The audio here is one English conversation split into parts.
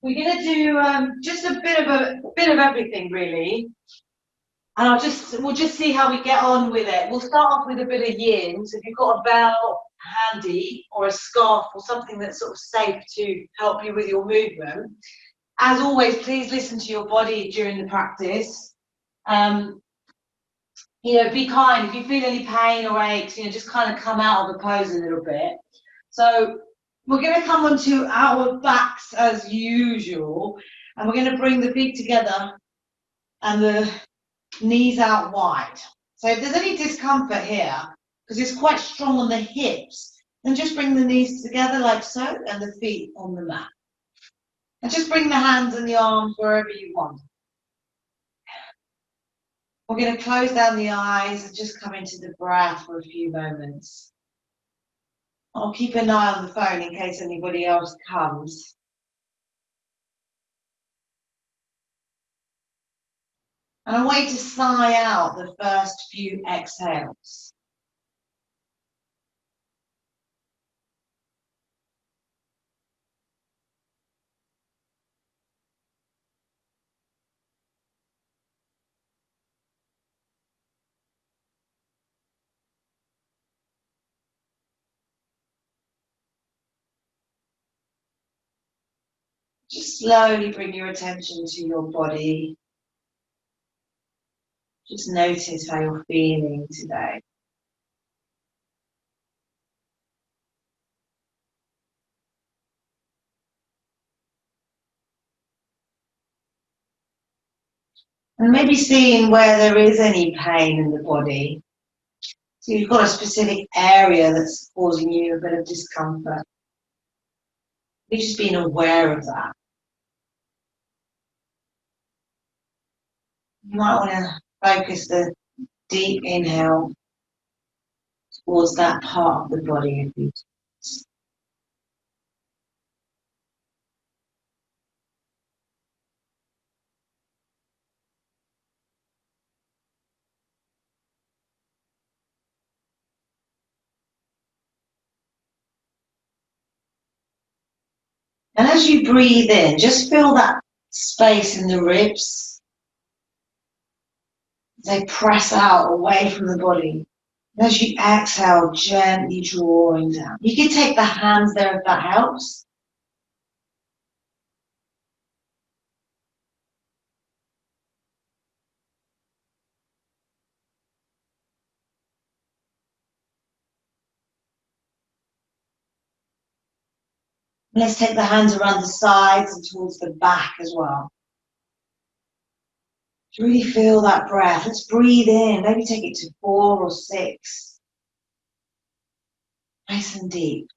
We're going to do just a bit of everything, really. And we'll just see how we get on with it. We'll start off with a bit of yin. So if you've got a bell handy or a scarf or something that's sort of safe to help you with your movement. As always, please listen to your body during the practice. Be kind. If you feel any pain or aches, just kind of come out of the pose a little bit. So we're going to come onto our backs as usual, and we're going to bring the feet together and the knees out wide. So if there's any discomfort here, because it's quite strong on the hips, then just bring the knees together like so, and the feet on the mat. And just bring the hands and the arms wherever you want. We're going to close down the eyes and just come into the breath for a few moments. I'll keep an eye on the phone in case anybody else comes. And I want you to sigh out the first few exhales. Just slowly bring your attention to your body. Just notice how you're feeling today. And maybe seeing where there is any pain in the body. So you've got a specific area that's causing you a bit of discomfort. You've just been aware of that. You might want to focus the deep inhale towards that part of the body of you. And as you breathe in, just feel that space in the ribs. They press out away from the body. And as you exhale, gently drawing down. You can take the hands there if that helps. Let's take the hands around the sides and towards the back as well. Really feel that breath. Let's breathe in. Maybe take it to 4 or 6. Nice and deep.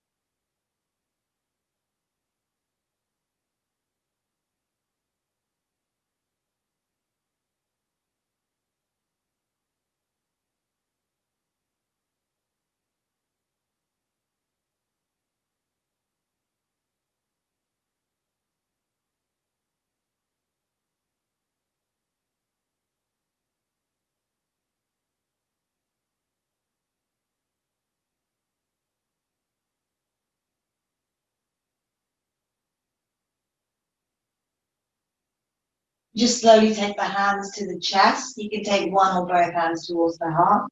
Just slowly take the hands to the chest. You can take one or both hands towards the heart.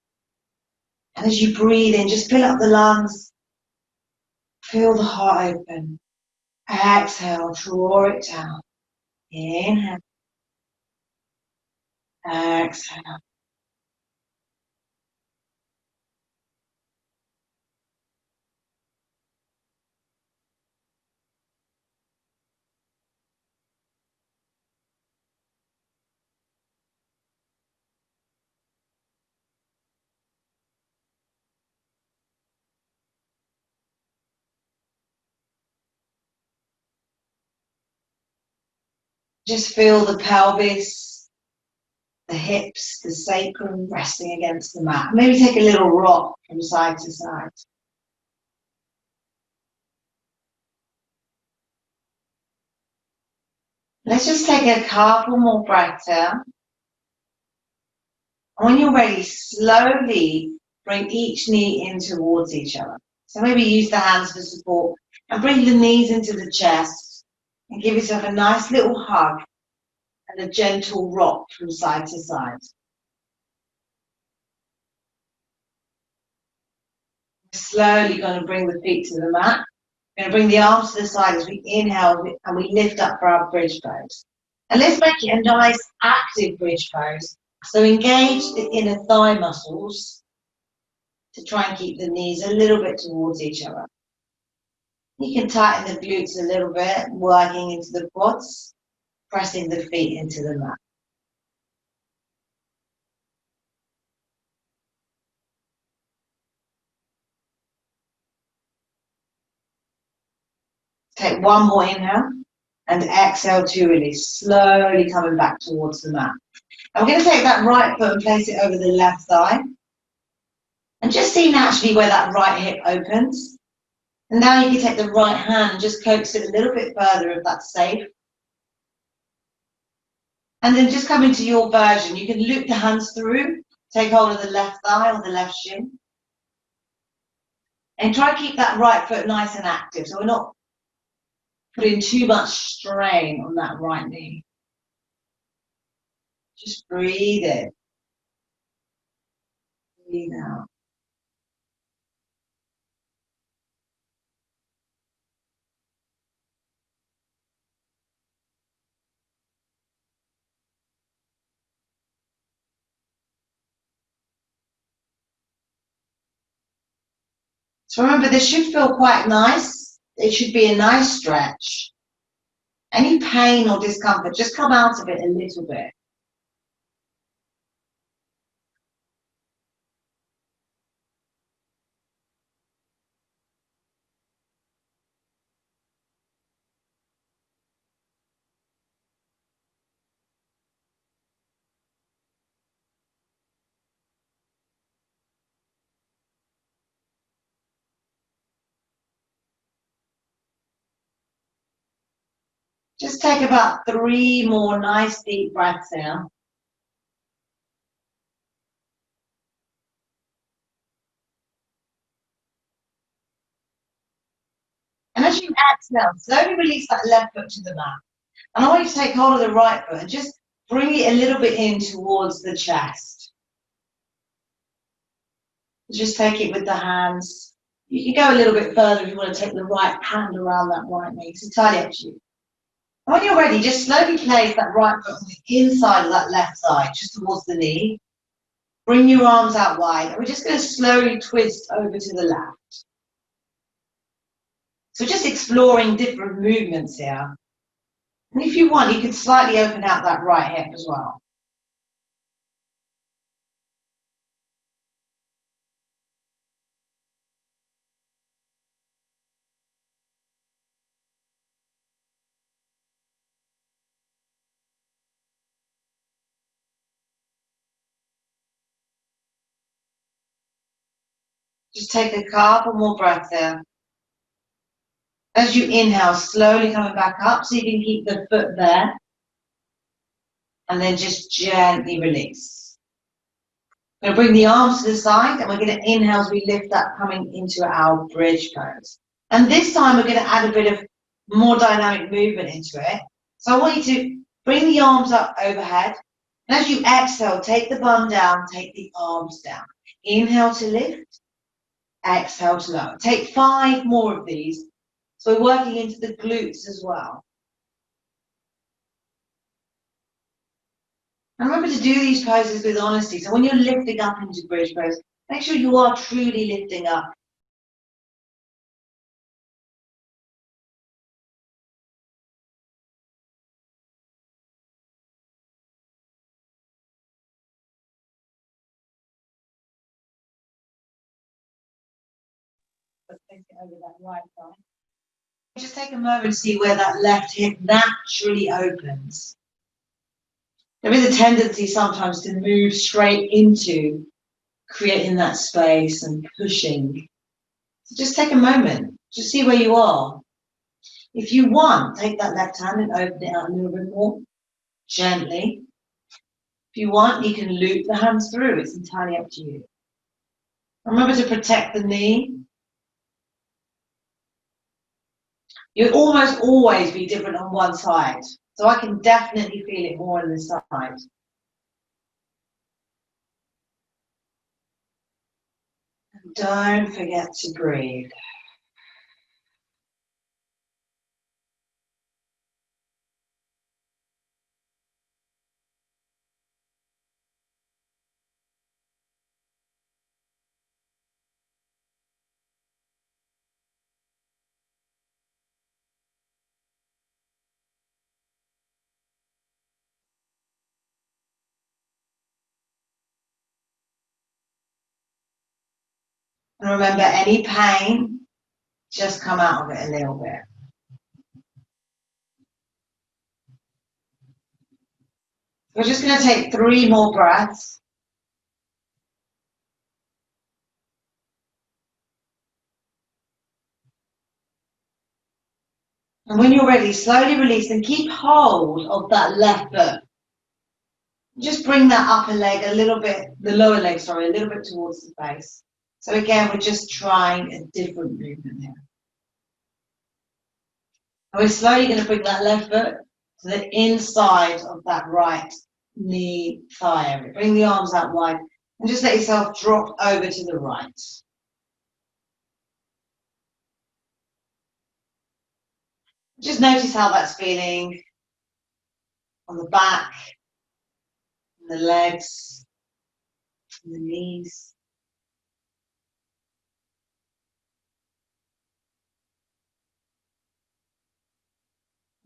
And as you breathe in, just fill up the lungs. Feel the heart open. Exhale, draw it down. Inhale. Exhale. Just feel the pelvis, the hips, the sacrum resting against the mat. Maybe take a little rock from side to side. Let's just take a couple more breaths here. And when you're ready, slowly bring each knee in towards each other. So maybe use the hands for support and bring the knees into the chest. And give yourself a nice little hug and a gentle rock from side to side. Slowly going to bring the feet to the mat. We're going to bring the arms to the side as we inhale and we lift up for our bridge pose. And let's make it a nice active bridge pose. So engage the inner thigh muscles to try and keep the knees a little bit towards each other. You can tighten the glutes a little bit, working into the quads, pressing the feet into the mat. Take one more inhale and exhale to release, slowly coming back towards the mat. And we're going to take that right foot and place it over the left thigh. And just see naturally where that right hip opens. And now you can take the right hand and just coax it a little bit further if that's safe. And then just come into your version. You can loop the hands through, take hold of the left thigh or the left shin. And try to keep that right foot nice and active so we're not putting too much strain on that right knee. Just breathe in. Breathe out. So remember, this should feel quite nice. It should be a nice stretch. Any pain or discomfort, just come out of it a little bit. Just take about 3 more nice deep breaths in. And as you exhale, slowly release that left foot to the mat. And I want you to take hold of the right foot and just bring it a little bit in towards the chest. Just take it with the hands. You can go a little bit further if you want to take the right hand around that right knee. It's entirely up to you. And when you're ready, just slowly place that right foot on the inside of that left side, just towards the knee. Bring your arms out wide. And we're just going to slowly twist over to the left. So just exploring different movements here. And if you want, you can slightly open out that right hip as well. Just take a couple more breaths there. As you inhale, slowly coming back up so you can keep the foot there. And then just gently release. We're going to bring the arms to the side and we're going to inhale as we lift up, coming into our bridge pose. And this time we're going to add a bit of more dynamic movement into it. So I want you to bring the arms up overhead. And as you exhale, take the bum down, take the arms down. Inhale to lift, exhale to lower. Take 5 more of these. So we're working into the glutes as well. And remember to do these poses with honesty. So when you're lifting up into bridge pose, make sure you are truly lifting up. Place it over that right side. Just take a moment to see where that left hip naturally opens. There is a tendency sometimes to move straight into creating that space and pushing. So just take a moment, just see where you are. If you want, take that left hand and open it out a little bit more, gently. If you want, you can loop the hands through, it's entirely up to you. Remember to protect the knee. You'll almost always be different on one side. So I can definitely feel it more on this side. And don't forget to breathe. And remember, any pain, just come out of it a little bit. We're just going to take 3 more breaths. And when you're ready, slowly release and keep hold of that left foot. Just bring that upper leg a little bit, the lower leg, sorry, a little bit towards the face. So again, we're just trying a different movement here. And we're slowly going to bring that left foot to the inside of that right knee thigh area. Bring the arms out wide and just let yourself drop over to the right. Just notice how that's feeling on the back, the legs, the knees.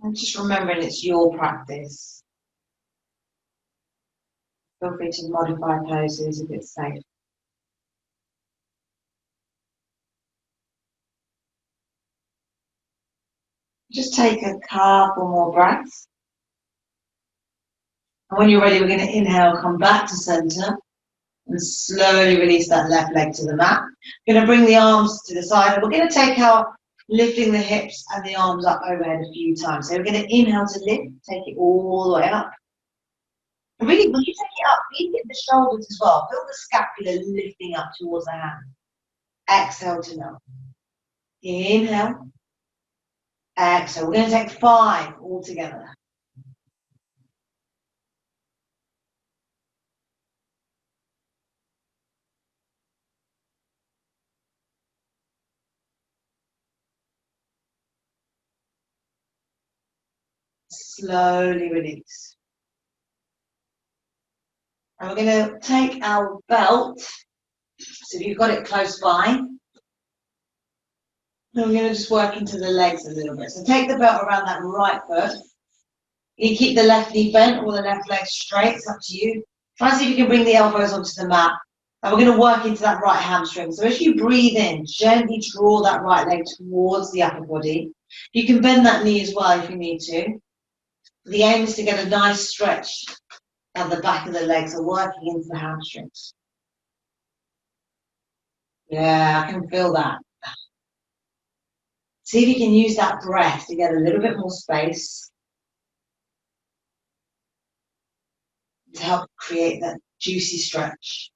And just remembering it's your practice. Feel free to modify poses if it's safe. Just take a couple more breaths. And when you're ready, we're going to inhale, come back to center, and slowly release that left leg to the mat. We're going to bring the arms to the side, and we're going to take out lifting the hips and the arms up overhead a few times. So we're going to inhale to lift, take it all the way up. And really, when you take it up, really hit the shoulders as well. Feel the scapula lifting up towards the hand. Exhale to melt. Inhale. Exhale. We're going to take 5 all together. Slowly release. And we're going to take our belt. So if you've got it close by, and we're going to just work into the legs a little bit. So take the belt around that right foot. You keep the left knee bent or the left leg straight. It's up to you. Try and see if you can bring the elbows onto the mat. And we're going to work into that right hamstring. So as you breathe in, gently draw that right leg towards the upper body. You can bend that knee as well if you need to. The aim is to get a nice stretch at the back of the legs, so working into the hamstrings. Yeah, I can feel that. See if you can use that breath to get a little bit more space to help create that juicy stretch.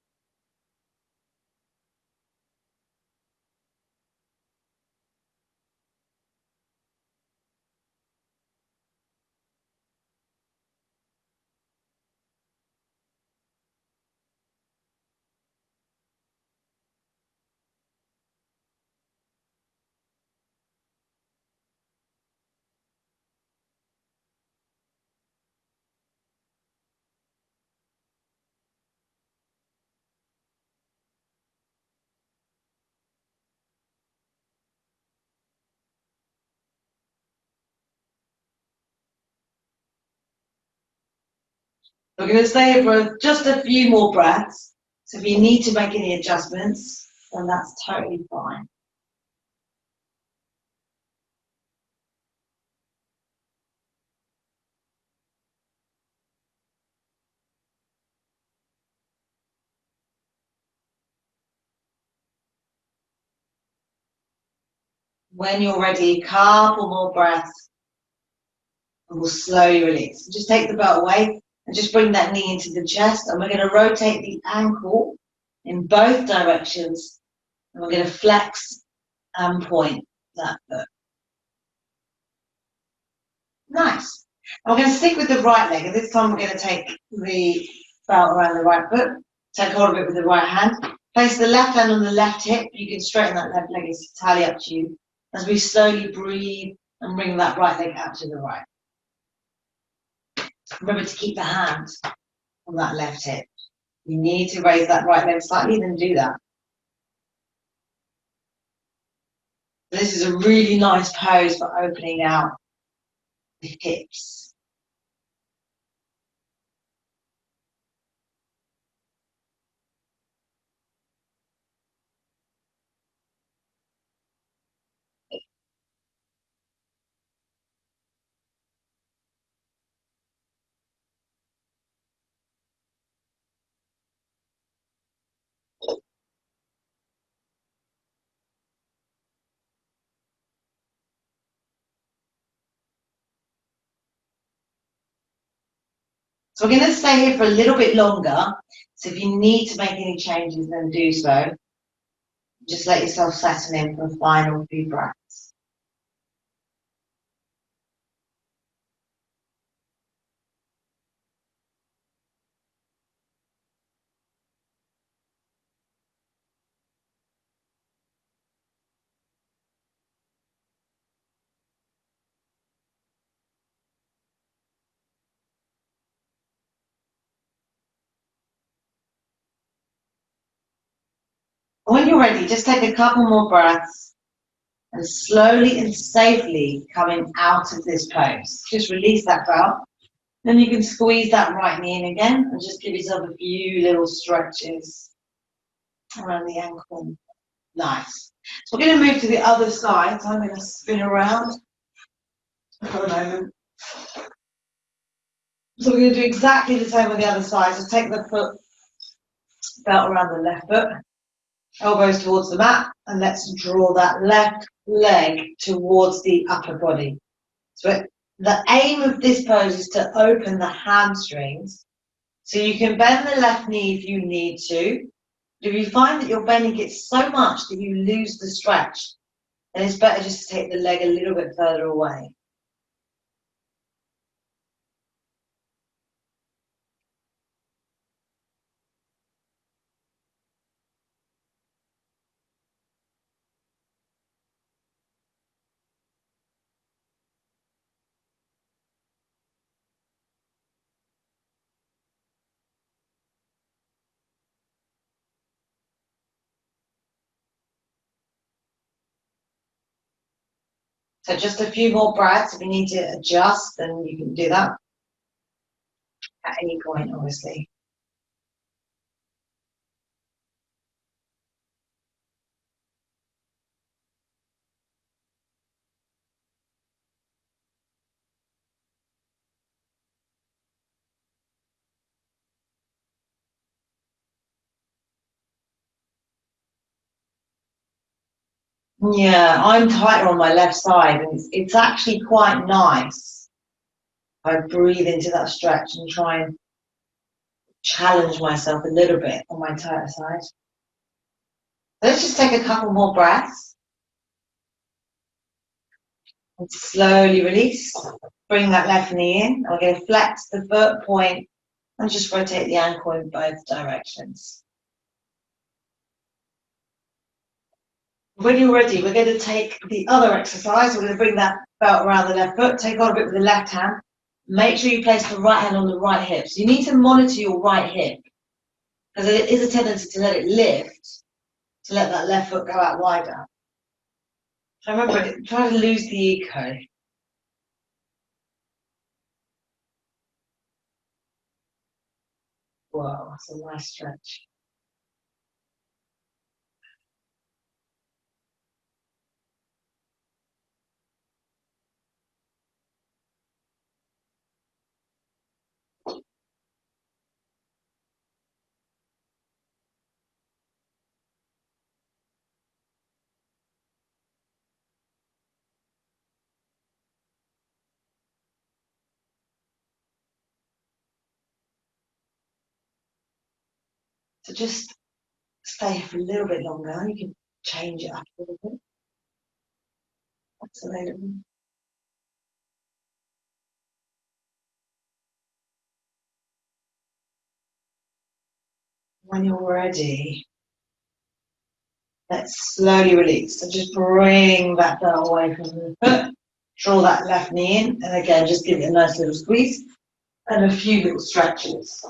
We're going to stay here for just a few more breaths. So if you need to make any adjustments, then that's totally fine. When you're ready, couple more breaths, and we'll slowly release. Just take the belt away and just bring that knee into the chest, and we're going to rotate the ankle in both directions, and we're going to flex and point that foot. Nice. And we're going to stick with the right leg, and this time we're going to take the belt around the right foot, take hold of it with the right hand, place the left hand on the left hip. You can straighten that left leg, it's entirely up to you, as we slowly breathe and bring that right leg out to the right. Remember to keep the hand on that left hip. You need to raise that right leg slightly, then do that. This is a really nice pose for opening out the hips. So we're going to stay here for a little bit longer. So if you need to make any changes, then do so. Just let yourself settle in for a final few breaths. When you're ready, just take a couple more breaths and slowly and safely coming out of this pose. Just release that belt. Then you can squeeze that right knee in again and just give yourself a few little stretches around the ankle. Nice. So we're going to move to the other side. So I'm going to spin around for a moment. So we're going to do exactly the same on the other side. So take the foot belt around the left foot, elbows towards the mat, and let's draw that left leg towards the upper body. So the aim of this pose is to open the hamstrings. So you can bend the left knee if you need to. If you find that you're bending it so much that you lose the stretch, then it's better just to take the leg a little bit further away. So just a few more breaths. If you need to adjust, then you can do that at any point, obviously. Yeah, I'm tighter on my left side, and it's actually quite nice. I breathe into that stretch and try and challenge myself a little bit on my tighter side. Let's just take a couple more breaths and slowly release. Bring that left knee in. I'm going to flex the foot point and just rotate the ankle in both directions. When you're ready, we're going to take the other exercise. We're going to bring that belt around the left foot, take hold of it with the left hand. Make sure you place the right hand on the right hip. So you need to monitor your right hip because there is a tendency to let it lift, to let that left foot go out wider. So remember, try to lose the eco. Wow, that's a nice stretch. So just stay for a little bit longer. You can change it up a little bit. That's available. When you're ready, let's slowly release. So just bring that belt away from the foot. Draw that left knee in. And again, just give it a nice little squeeze and a few little stretches.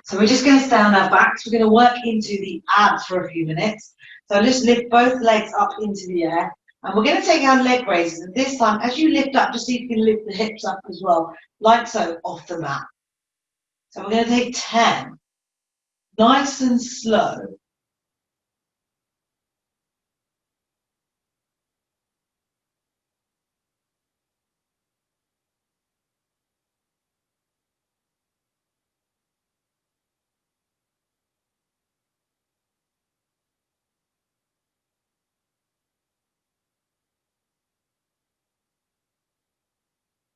So we're just going to stay on our backs. We're going to work into the abs for a few minutes. So just lift both legs up into the air. And we're going to take our leg raises. And this time, as you lift up, just see if you can lift the hips up as well, like so, off the mat. So we're going to take 10. Nice and slow.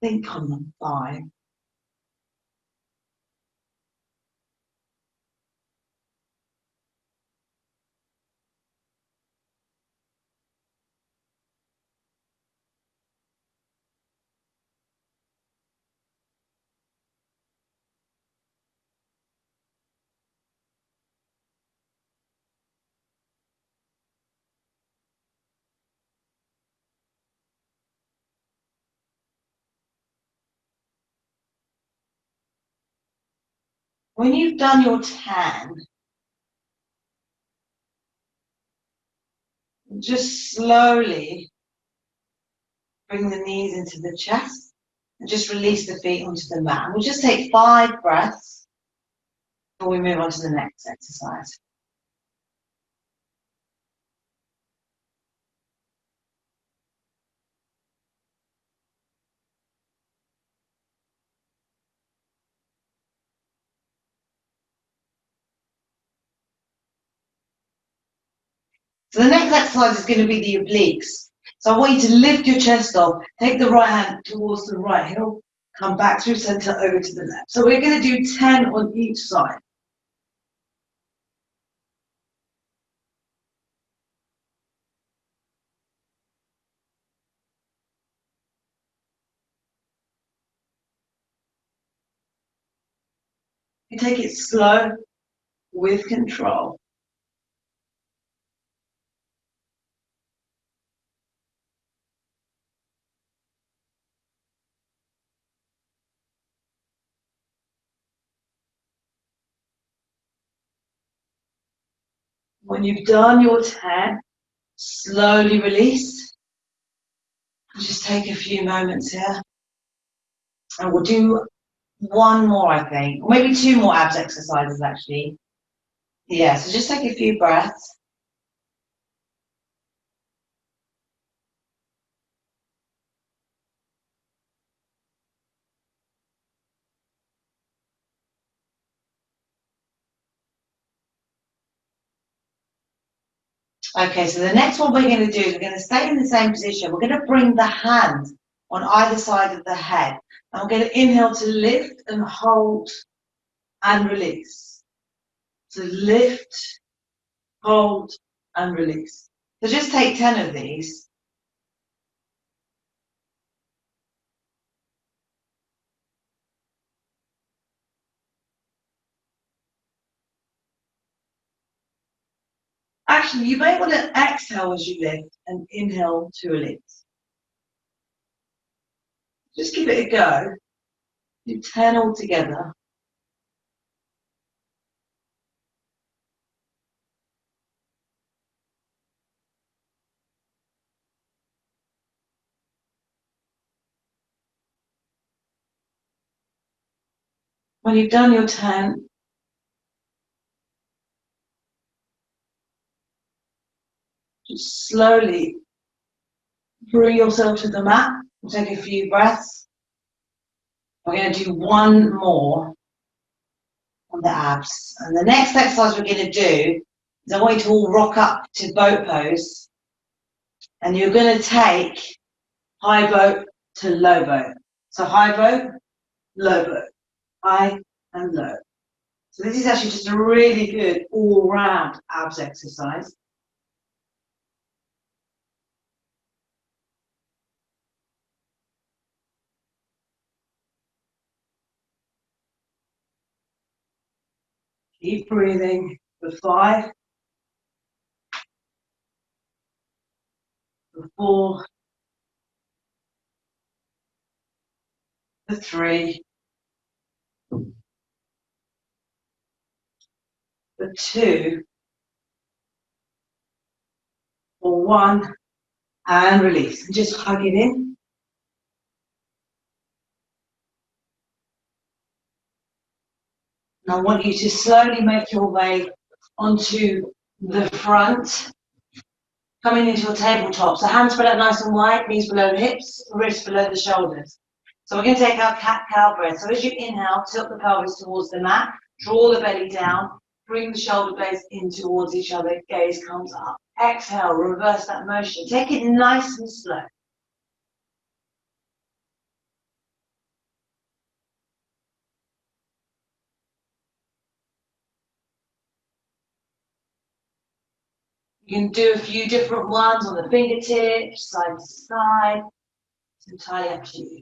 Think on the 5. When you've done your 10, just slowly bring the knees into the chest and just release the feet onto the mat. We'll just take 5 breaths before we move on to the next exercise. So the next exercise is going to be the obliques. So I want you to lift your chest off, take the right hand towards the right heel, come back through center over to the left. So we're going to do 10 on each side. You take it slow with control. When you've done your 10, slowly release. Just take a few moments here. And we'll do one more, I think, or maybe 2 more abs exercises actually. Yeah, so just take a few breaths. Okay, so the next one we're going to do is we're going to stay in the same position. We're going to bring the hand on either side of the head. And we're going to inhale to lift and hold and release. So lift, hold, and release. So just take 10 of these. Actually, you may want to exhale as you lift and inhale to release. Just give it a go. Do 10 all together. When you've done your 10, just slowly bring yourself to the mat. Take a few breaths. We're going to do one more on the abs. And the next exercise we're going to do is I want you to all rock up to boat pose. And you're going to take high boat to low boat. So high boat, low boat, high and low. So this is actually just a really good all-round abs exercise. Keep breathing for 5, for 4, for 3, for 2, for 1, and release. And just hug it in. And I want you to slowly make your way onto the front, coming into your tabletop. So hands spread out nice and wide, knees below the hips, wrists below the shoulders. So we're going to take our cat-cow breath. So as you inhale, tilt the pelvis towards the mat, draw the belly down, bring the shoulder blades in towards each other, gaze comes up. Exhale, reverse that motion. Take it nice and slow. You can do a few different ones on the fingertips, side to side. It's entirely up to you.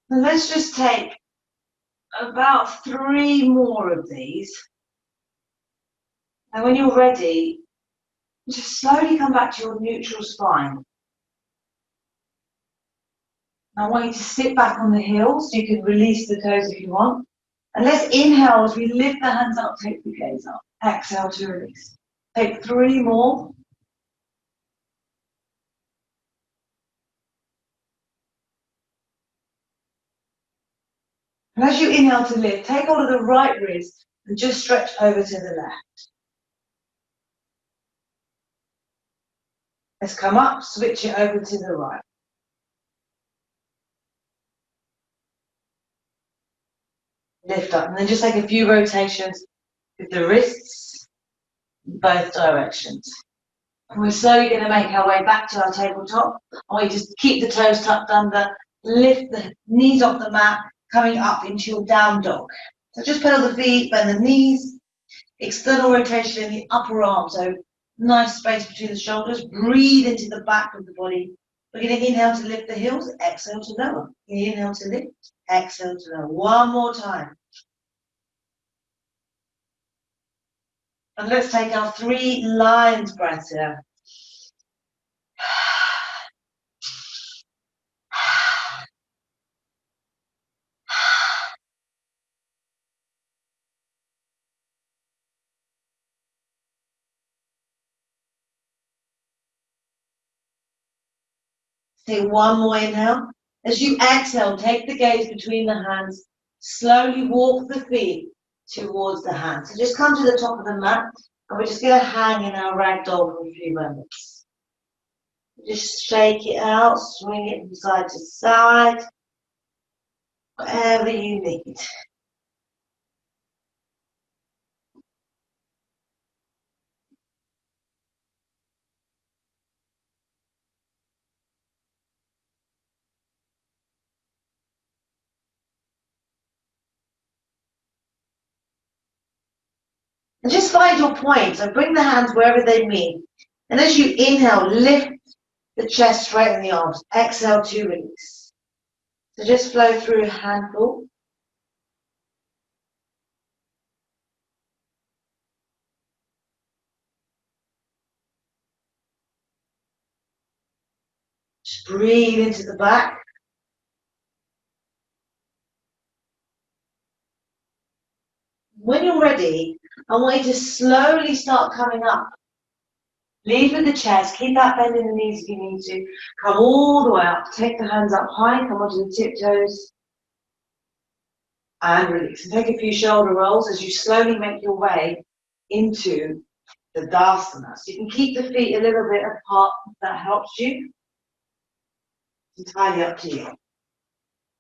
And let's just take about 3 more of these. And when you're ready, just slowly come back to your neutral spine. I want you to sit back on the heels. You can release the toes if you want. And let's inhale as we lift the hands up, take the gaze up. Exhale to release. Take 3 more. And as you inhale to lift, take hold of the right wrist and just stretch over to the left. Let's come up, switch it over to the right. Lift up, and then just take a few rotations with the wrists in both directions. And we're slowly going to make our way back to our tabletop. And we just keep the toes tucked under, lift the knees off the mat, coming up into your down dog. So just pedal the feet, bend the knees, external rotation in the upper arm. So nice space between the shoulders. Breathe into the back of the body. We're going to inhale to lift the heels, exhale to lower. Inhale to lift, exhale to lower. One more time. And let's take our 3 lion's breaths here. Take 1 more inhale. As you exhale, take the gaze between the hands. Slowly walk the feet towards the hands. So just come to the top of the mat, and we're just going to hang in our ragdoll for a few moments. Just shake it out, swing it from side to side, whatever you need. And just find your point. So bring the hands wherever they meet. And as you inhale, lift the chest, straighten the arms. Exhale to release. So just flow through a handful. Just breathe into the back. When you're ready, I want you to slowly start coming up. Lead with the chest, keep that bend in the knees if you need to. Come all the way up, take the hands up high, come onto the tiptoes, and release. And take a few shoulder rolls as you slowly make your way into the Dasana. So you can keep the feet a little bit apart if that helps you. It's entirely up to you.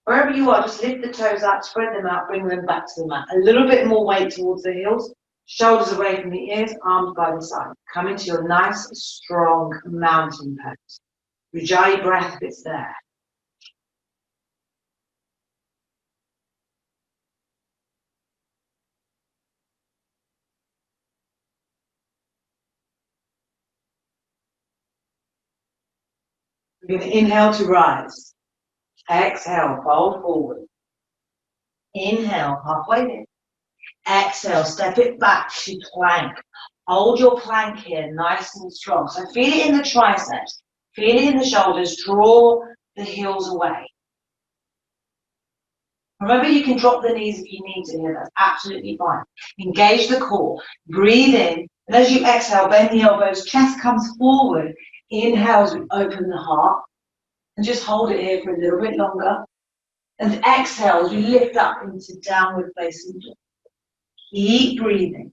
Wherever you are, just lift the toes up, spread them out, bring them back to the mat. A little bit more weight towards the heels. Shoulders away from the ears, arms by the side. Come into your nice, strong mountain pose. Ujjayi breath if it's there. We're going to inhale to rise. Exhale, fold forward. Inhale, halfway lift. Exhale, step it back to plank. Hold your plank here, nice and strong. So feel it in the triceps, feel it in the shoulders, draw the heels away. Remember, you can drop the knees if you need to here, that's absolutely fine. Engage the core, breathe in, and as you exhale, bend the elbows, chest comes forward. Inhale as we open the heart, and just hold it here for a little bit longer. And exhale as we lift up into downward facing dog. Keep breathing.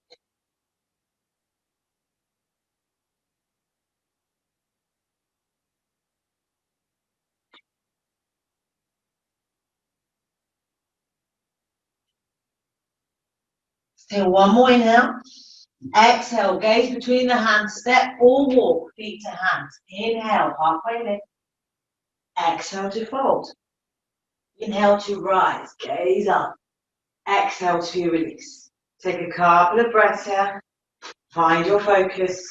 Take one more inhale. Exhale, gaze between the hands, step or walk, feet to hands. Inhale, halfway lift. Exhale to fold. Inhale to rise, gaze up. Exhale to release. Take a couple of breaths here. Find your focus.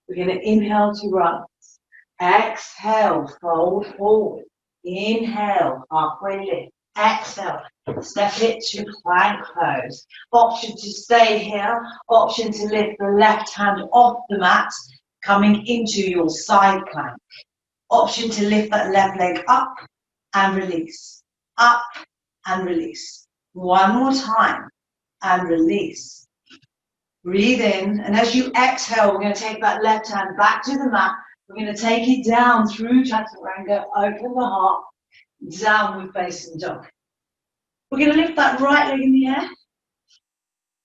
We're going to inhale to rise. Exhale, fold forward. Inhale, halfway lift. Exhale, step it to plank pose. Option to stay here, option to lift the left hand off the mat, coming into your side plank. Option to lift that left leg up and release. Up and release. One more time and release. Breathe in, and as you exhale, we're going to take that left hand back to the mat. We're going to take it down through Chaturanga, open the heart, downward facing dog. We're going to lift that right leg in the air,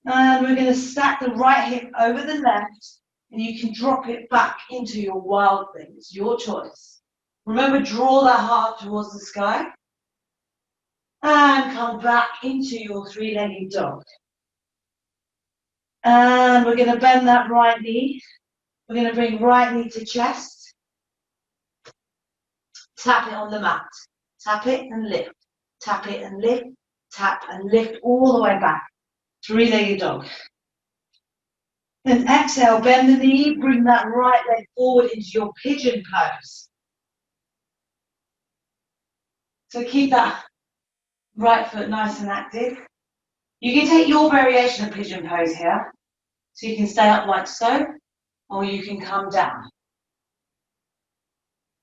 and we're going to stack the right hip over the left, and you can drop it back into your wild thing. It's your choice. Remember, draw that heart towards the sky, and come back into your three-legged dog. And we're going to bend that right knee. We're going to bring right knee to chest. Tap it on the mat. Tap it and lift. Tap it and lift. Tap and lift all the way back. Three-legged dog. Then exhale, bend the knee, bring that right leg forward into your pigeon pose. So keep that right foot nice and active. You can take your variation of pigeon pose here. So you can stay up like so, or you can come down.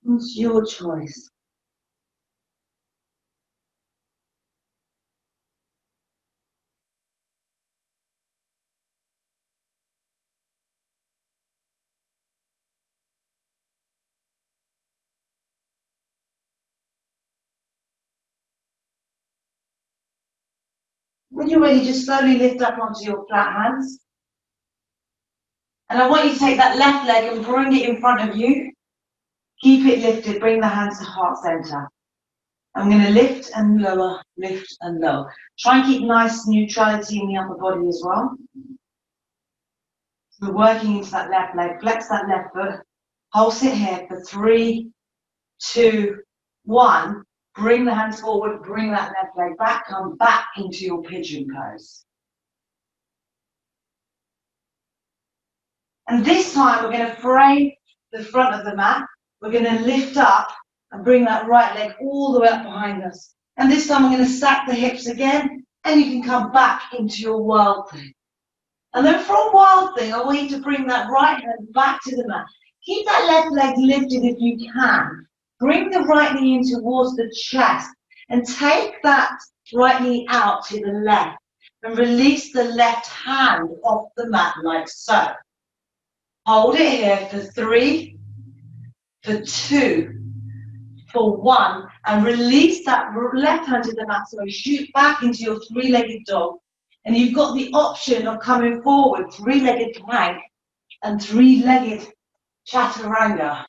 It's your choice. When you're ready, just slowly lift up onto your flat hands. And I want you to take that left leg and bring it in front of you. Keep it lifted, bring the hands to heart center. I'm going to lift and lower, lift and lower. Try and keep nice neutrality in the upper body as well. We're working into that left leg, flex that left foot. Hold it here for 3, 2, 1. Bring the hands forward, bring that left leg back, come back into your pigeon pose. And this time we're going to frame the front of the mat. We're going to lift up and bring that right leg all the way up behind us. And this time we're going to stack the hips again, and you can come back into your wild thing. And then from wild thing, I want you to bring that right hand back to the mat. Keep that left leg lifted if you can. Bring the right knee in towards the chest and take that right knee out to the left and release the left hand off the mat like so. Hold it here for 3, for 2, for 1, and release that left hand to the mat. So shoot back into your three-legged dog. And you've got the option of coming forward, three-legged plank and three-legged chaturanga.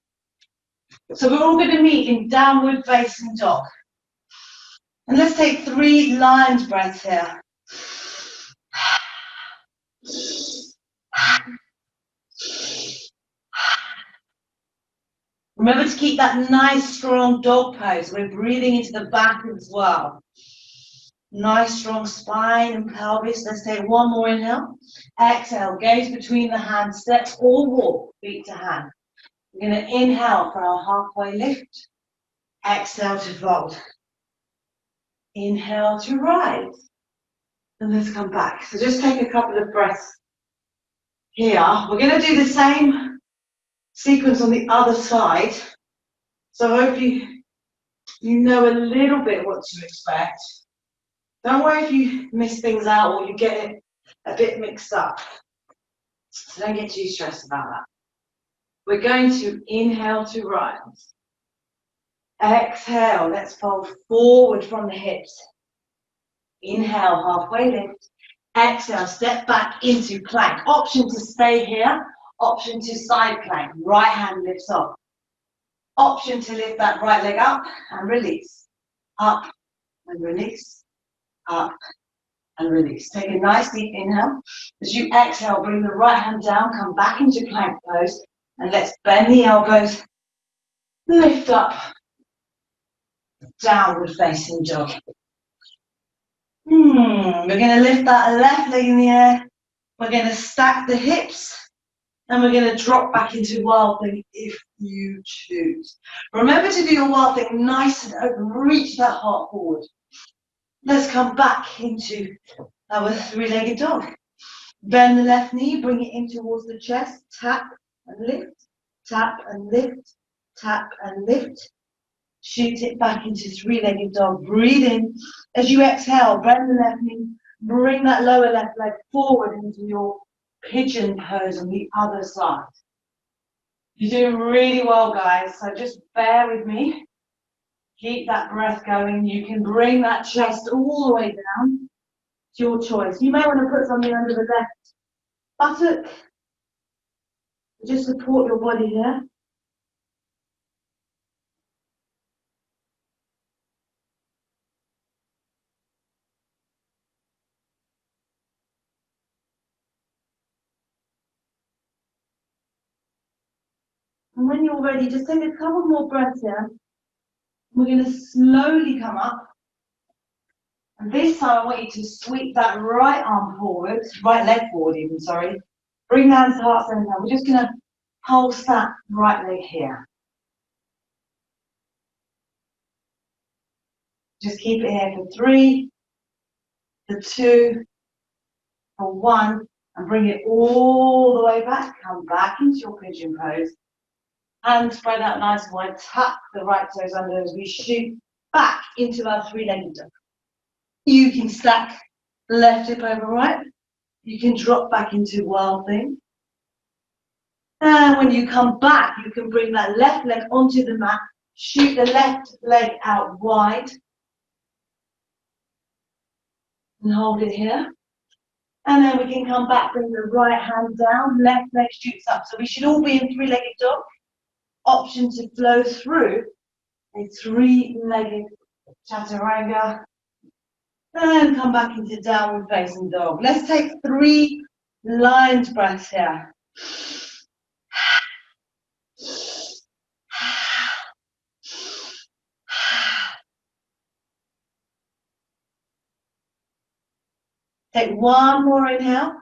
So we're all going to meet in downward facing dog. And let's take 3 lion's breaths here. Remember to keep that nice strong dog pose. We're breathing into the back as well. Nice strong spine and pelvis. Let's take one more inhale. Exhale, gaze between the hands, step or walk, feet to hand. We're going to inhale for our halfway lift. Exhale to fold. Inhale to rise. And let's come back. So just take a couple of breaths here. We're going to do the same sequence on the other side. So I hope you know a little bit what to expect. Don't worry if you miss things out or you get it a bit mixed up. So don't get too stressed about that. We're going to inhale to rise. Exhale, let's fold forward from the hips. Inhale, halfway lift. Exhale, step back into plank. Option to stay here, option to side plank. Right hand lifts off. Option to lift that right leg up and release. Up and release. Up and release. Take a nice deep inhale. As you exhale, bring the right hand down, come back into plank pose, and let's bend the elbows, lift up, downward facing dog. We're going to lift that left leg in the air. We're going to stack the hips, and we're going to drop back into wild thing if you choose. Remember to do your wild thing nice and open. Reach that heart forward. Let's come back into our three-legged dog. Bend the left knee, bring it in towards the chest. Tap and lift, tap and lift, tap and lift. Shoot it back into three-legged dog. Breathe in. As you exhale, bend the left knee. Bring that lower left leg forward into your pigeon pose on the other side. You're doing really well, guys. So just bear with me. Keep that breath going. You can bring that chest all the way down. It's your choice. You may want to put something under the left buttock. Just support your body here. And when you're ready, just take a couple more breaths here. We're going to slowly come up. And this time I want you to sweep that right arm forward, right leg forward even, sorry. Bring down to heart center. We're just going to pulse that right leg here. Just keep it here for 3, for 2, for 1, and bring it all the way back. Come back into your pigeon pose. And spread out nice and wide. Tuck the right toes under as we shoot back into our three-legged dog. You can stack left hip over right. You can drop back into wild thing. And when you come back, you can bring that left leg onto the mat. Shoot the left leg out wide. And hold it here. And then we can come back, bring the right hand down, left leg shoots up. So we should all be in three-legged dog. Option to flow through a three-legged chaturanga. And come back into downward facing dog. Let's take 3 lined breaths here. Take one more inhale.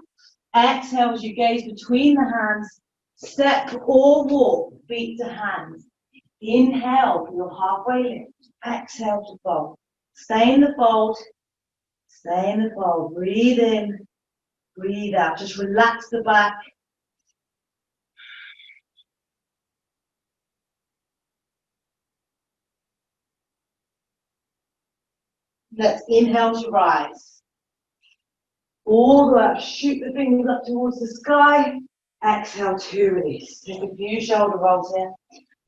Exhale as you gaze between the hands. Step or walk, feet to hands. Inhale for your halfway lift. Exhale to fold. Stay in the fold. Stay in the fold. Breathe in. Breathe out. Just relax the back. Let's inhale to rise. All the way up. Shoot the fingers up towards the sky. Exhale to release. Take a few shoulder rolls here.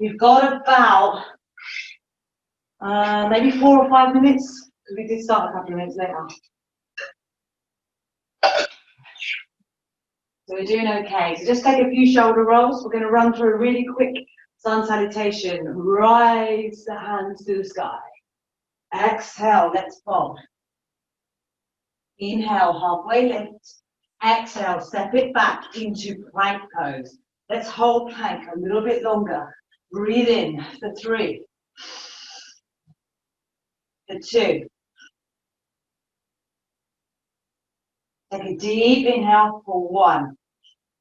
We've got about maybe 4 or 5 minutes, because we did start a couple of minutes later. So we're doing okay. So just take a few shoulder rolls. We're going to run through a really quick sun salutation. Rise the hands to the sky. Exhale, let's fold. Inhale, halfway lift. Exhale, step it back into plank pose. Let's hold plank a little bit longer. Breathe in for 3, for 2. Take a deep inhale for 1.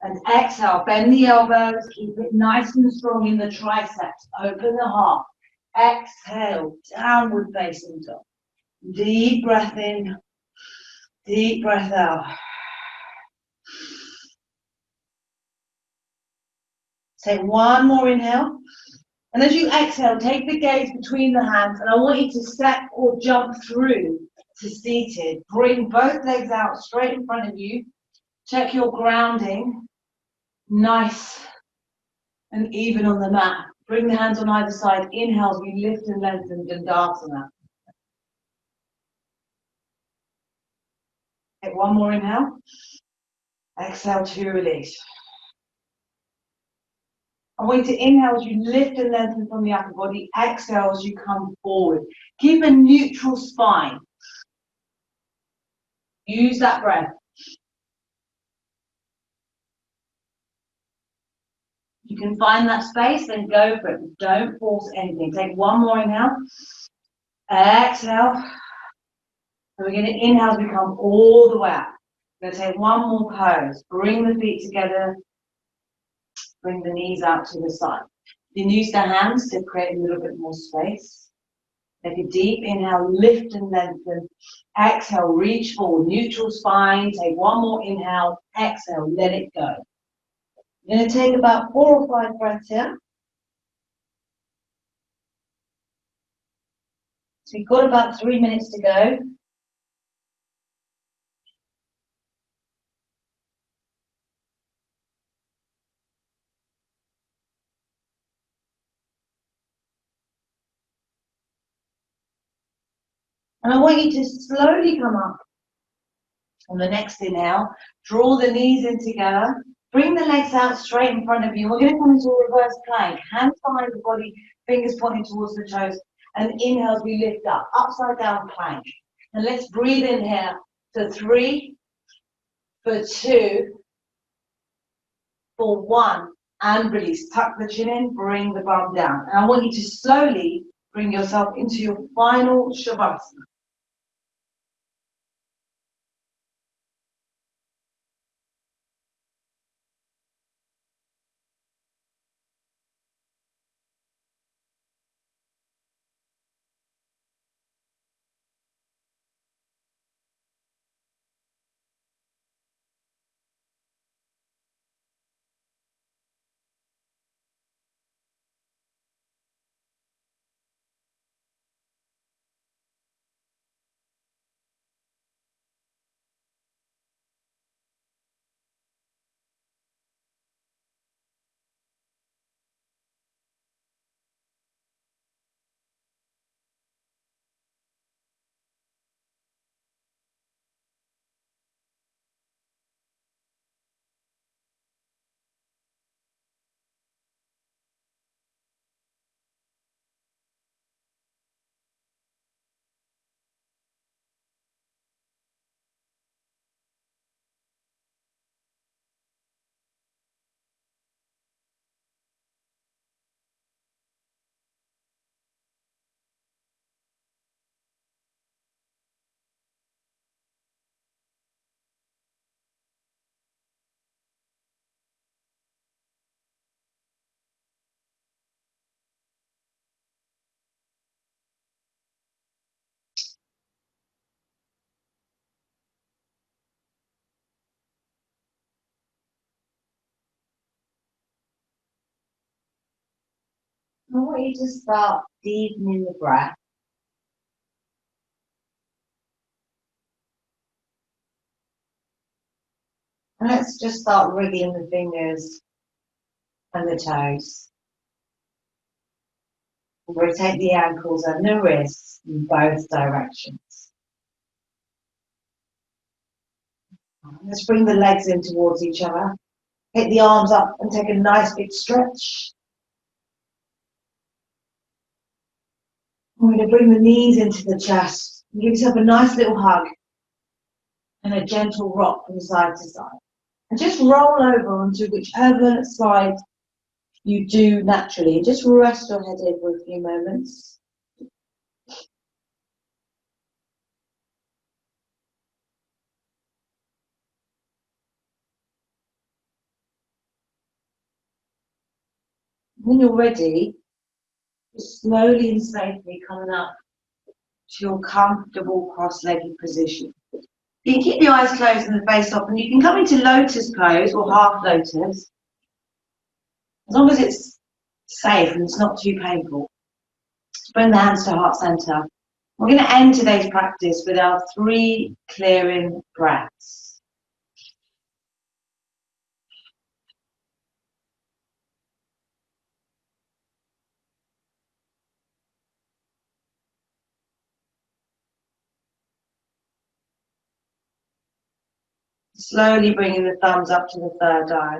And exhale, bend the elbows, keep it nice and strong in the triceps. Open the heart. Exhale, downward facing dog. Deep breath in, deep breath out. Take one more inhale. And as you exhale, take the gaze between the hands, and I want you to step or jump through to seated. Bring both legs out straight in front of you. Check your grounding. Nice and even on the mat. Bring the hands on either side. Inhale as we lift and lengthen Dandasana. Take one more inhale. Exhale to release. I want you to inhale as you lift and lengthen from the upper body. Exhale as you come forward. Keep a neutral spine. Use that breath. You can find that space, then go for it. Don't force anything. Take one more inhale. Exhale. And we're going to inhale as we come all the way up. We're going to take one more pose. Bring the feet together. Bring the knees out to the side. You can use the hands to create a little bit more space. Take a deep inhale, lift and lengthen. Exhale, reach forward, neutral spine. Take one more inhale. Exhale, let it go. You're going to take about 4 or 5 breaths here. So we've got about 3 minutes to go. And I want you to slowly come up on the next inhale. Draw the knees in together. Bring the legs out straight in front of you. We're going to come into a reverse plank. Hands behind the body, fingers pointing towards the toes. And inhale as we lift up. Upside down plank. And let's breathe in here for 3, for 2, for 1. And release. Tuck the chin in, bring the bum down. And I want you to slowly bring yourself into your final Shavasana. I want you to start deepening the breath. And let's just start wriggling the fingers and the toes. Rotate the ankles and the wrists in both directions. Let's bring the legs in towards each other. Take the arms up and take a nice big stretch. I'm going to bring the knees into the chest. Give yourself a nice little hug. and a gentle rock from side to side. And just roll over onto whichever side you do naturally. Just rest your head in for a few moments. When you're ready, just slowly and safely coming up to your comfortable cross-legged position. You can keep your eyes closed and the face open. You can come into lotus pose or half lotus, as long as it's safe and it's not too painful. Bring the hands to heart center. We're going to end today's practice with our 3 clearing breaths. Slowly bringing the thumbs up to the third eye.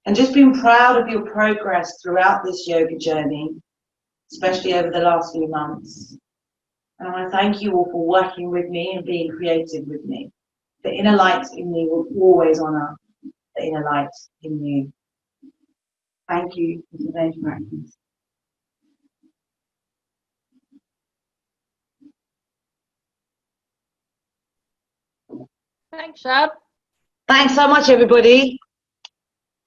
And just being proud of your progress throughout this yoga journey, especially over the last few months. And I want to thank you all for working with me and being creative with me. The inner light in me will always honor the inner light in you. Thank you for today's practice. Thanks, Shab. Thanks so much, everybody.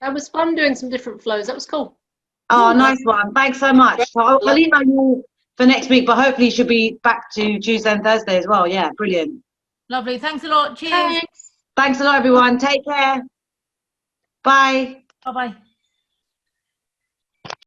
That was fun doing some different flows. That was cool. Oh, nice one. Thanks so much. So I'll email you for next week, but hopefully she'll be back to Tuesday and Thursday as well. Yeah, brilliant. Lovely. Thanks a lot. Cheers. Thanks. Thanks a lot, everyone. Take care. Bye. Bye-bye.